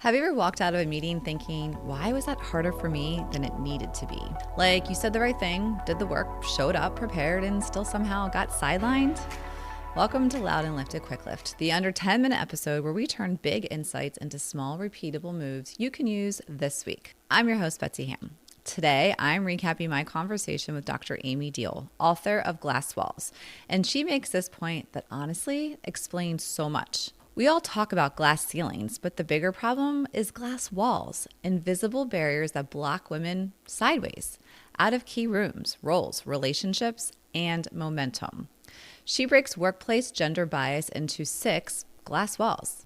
Have you ever walked out of a meeting thinking, why was that harder for me than it needed to be? Like you said the right thing, did the work, showed up, prepared, and still somehow got sidelined? Welcome to Loud and Lifted Quick Lift, the under 10-minute episode where we turn big insights into small, repeatable moves you can use this week. I'm your host, Betsy Ham. Today, I'm recapping my conversation with Dr. Amy Diehl, author of Glass Walls, and she makes this point that honestly explains so much. We all talk about glass ceilings, but the bigger problem is glass walls, invisible barriers that block women sideways, out of key rooms, roles, relationships, and momentum. She breaks workplace gender bias into 6 glass walls.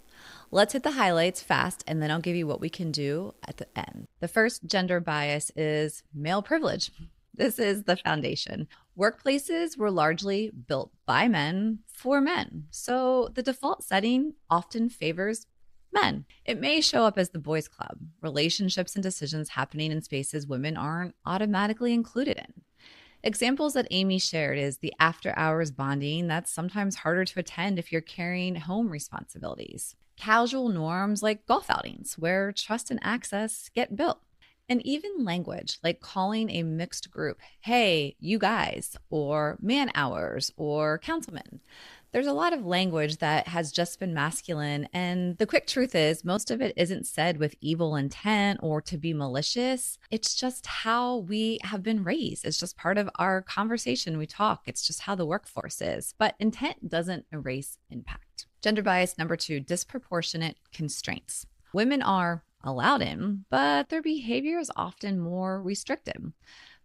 Let's hit the highlights fast, and then I'll give you what we can do at the end. The first gender bias is male privilege. This is the foundation. Workplaces were largely built by men for men, so the default setting often favors men. It may show up as the boys' club, relationships and decisions happening in spaces women aren't automatically included in. Examples that Amy shared is the after-hours bonding that's sometimes harder to attend if you're carrying home responsibilities. Casual norms like golf outings, where trust and access get built. And even language, like calling a mixed group, hey, you guys, or man hours, or councilmen. There's a lot of language that has just been masculine. And the quick truth is, most of it isn't said with evil intent or to be malicious. It's just how we have been raised. It's just part of our conversation. We talk. It's just how the workforce is. But intent doesn't erase impact. Gender bias number 2, disproportionate constraints. Women are allowed in, but their behavior is often more restricted.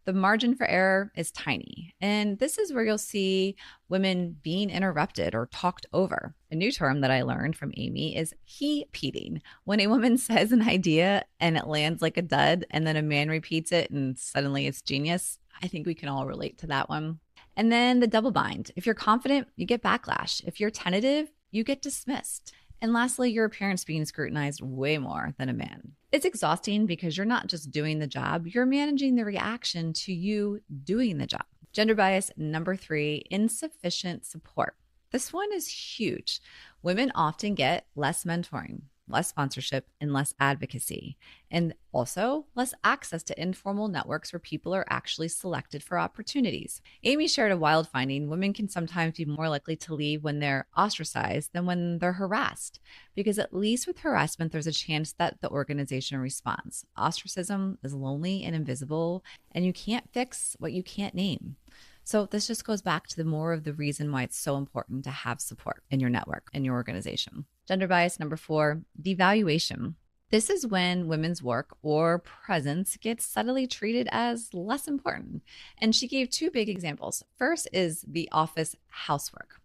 The margin for error is tiny. And this is where you'll see women being interrupted or talked over. A new term that I learned from Amy is he-peating. When a woman says an idea and it lands like a dud, and then a man repeats it and suddenly it's genius. I think we can all relate to that one. And then the double bind. If you're confident, you get backlash. If you're tentative, you get dismissed. And lastly, your appearance being scrutinized way more than a man. It's exhausting because you're not just doing the job, you're managing the reaction to you doing the job. Gender bias number 3, insufficient support. This one is huge. Women often get less mentoring, less sponsorship, and less advocacy, and also less access to informal networks where people are actually selected for opportunities. Amy shared a wild finding. Women can sometimes be more likely to leave when they're ostracized than when they're harassed, because at least with harassment, there's a chance that the organization responds. Ostracism is lonely and invisible, and you can't fix what you can't name. So this just goes back to the more of the reason why it's so important to have support in your network, in your organization. Gender bias number 4, devaluation. This is when women's work or presence gets subtly treated as less important. And she gave 2 big examples. First is the office housework.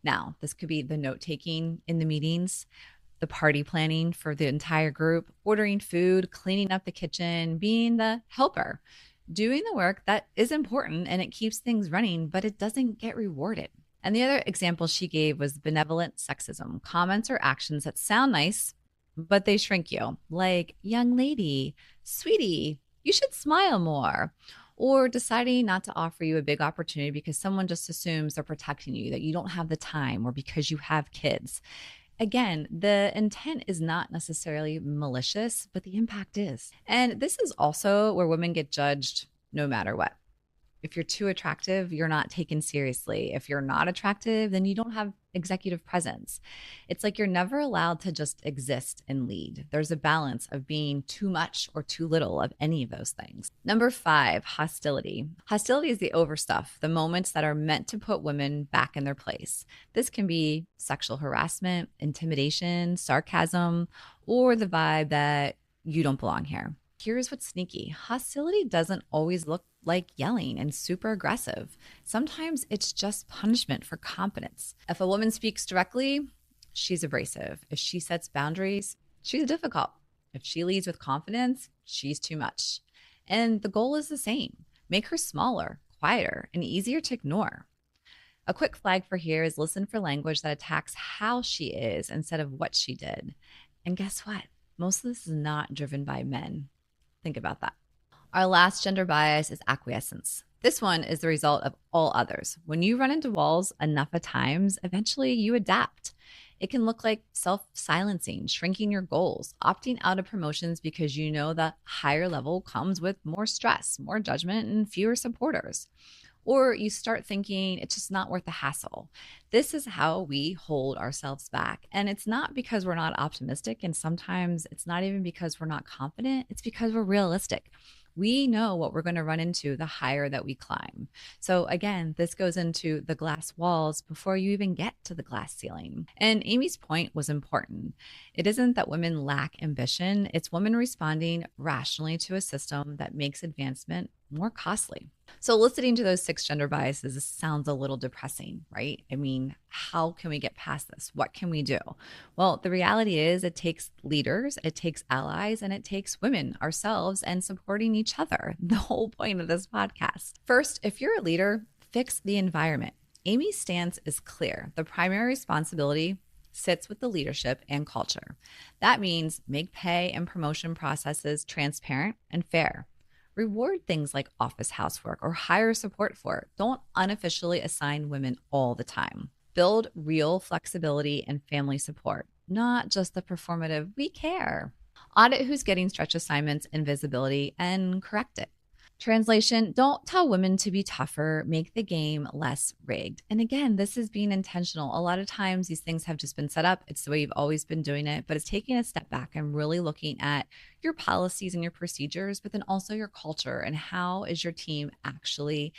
Now, this could be the note-taking in the meetings, the party planning for the entire group, ordering food, cleaning up the kitchen, being the helper. Doing the work that is important and it keeps things running, but it doesn't get rewarded. And the other example she gave was benevolent sexism, comments or actions that sound nice, but they shrink you. Like, young lady, sweetie, you should smile more. Or deciding not to offer you a big opportunity because someone just assumes they're protecting you, that you don't have the time, or because you have kids. Again, the intent is not necessarily malicious, but the impact is. And this is also where women get judged no matter what. If you're too attractive, you're not taken seriously. If you're not attractive, then you don't have executive presence. It's like you're never allowed to just exist and lead. There's a balance of being too much or too little of any of those things. Number 5, hostility. Hostility is the overstuff, the moments that are meant to put women back in their place. This can be sexual harassment, intimidation, sarcasm, or the vibe that you don't belong here. Here's what's sneaky. Hostility doesn't always look like yelling and super aggressive. Sometimes it's just punishment for competence. If a woman speaks directly, she's abrasive. If she sets boundaries, she's difficult. If she leads with confidence, she's too much. And the goal is the same. Make her smaller, quieter, and easier to ignore. A quick flag for here is listen for language that attacks how she is instead of what she did. And guess what? Most of this is not driven by men. Think about that. Our last gender bias is acquiescence. This one is the result of all others. When you run into walls enough of times, eventually you adapt. It can look like self-silencing, shrinking your goals, opting out of promotions because you know the higher level comes with more stress, more judgment, and fewer supporters. Or you start thinking it's just not worth the hassle. This is how we hold ourselves back. And it's not because we're not optimistic. And sometimes it's not even because we're not confident. It's because we're realistic. We know what we're going to run into the higher that we climb. So again, this goes into the glass walls before you even get to the glass ceiling. And Amy's point was important. It isn't that women lack ambition, it's women responding rationally to a system that makes advancement more costly. So listening to those 6 gender biases sounds a little depressing, right? I mean, how can we get past this? What can we do? Well, the reality is it takes leaders, it takes allies, and it takes women ourselves and supporting each other. The whole point of this podcast. First, if you're a leader, fix the environment. Amy's stance is clear. The primary responsibility sits with the leadership and culture. That means make pay and promotion processes transparent and fair. Reward things like office housework or hire support for it. Don't unofficially assign women all the time. Build real flexibility and family support, not just the performative, we care. Audit who's getting stretch assignments and visibility and correct it. Translation, don't tell women to be tougher, make the game less rigged. And again, this is being intentional. A lot of times these things have just been set up. It's the way you've always been doing it, but it's taking a step back and really looking at your policies and your procedures, but then also your culture and how is your team actually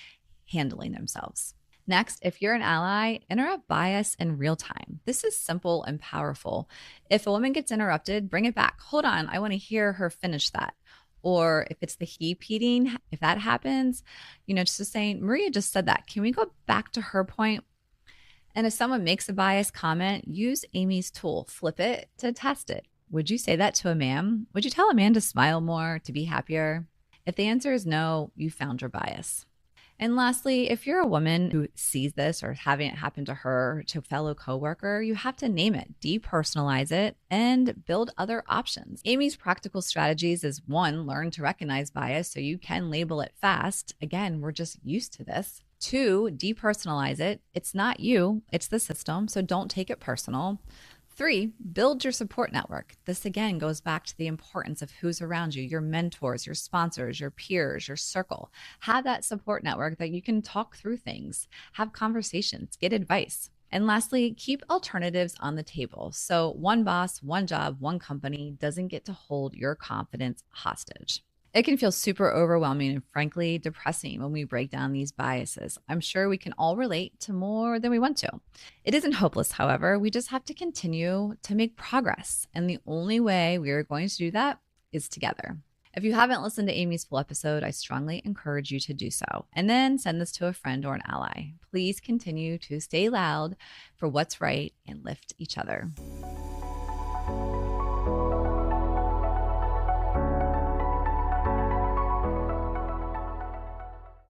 handling themselves. Next, if you're an ally, interrupt bias in real time. This is simple and powerful. If a woman gets interrupted, bring it back. Hold on, I want to hear her finish that. Or if it's the he repeating, if that happens, just saying, Maria just said that. Can we go back to her point? And if someone makes a biased comment, use Amy's tool, flip it to test it. Would you say that to a man? Would you tell a man to smile more, to be happier? If the answer is no, you found your bias. And lastly, if you're a woman who sees this or having it happen to her, to a fellow coworker, you have to name it, depersonalize it, and build other options. Amy's practical strategies is 1, learn to recognize bias so you can label it fast. Again, we're just used to this. 2, depersonalize it. It's not you, it's the system, so don't take it personal. 3, build your support network. This again goes back to the importance of who's around you, your mentors, your sponsors, your peers, your circle. Have that support network that you can talk through things, have conversations, get advice. And lastly, keep alternatives on the table. So one boss, one job, one company doesn't get to hold your confidence hostage. It can feel super overwhelming and frankly depressing when we break down these biases. I'm sure we can all relate to more than we want to. It isn't hopeless, however. We just have to continue to make progress. And the only way we are going to do that is together. If you haven't listened to Amy's full episode, I strongly encourage you to do so. And then send this to a friend or an ally. Please continue to stay loud for what's right and lift each other.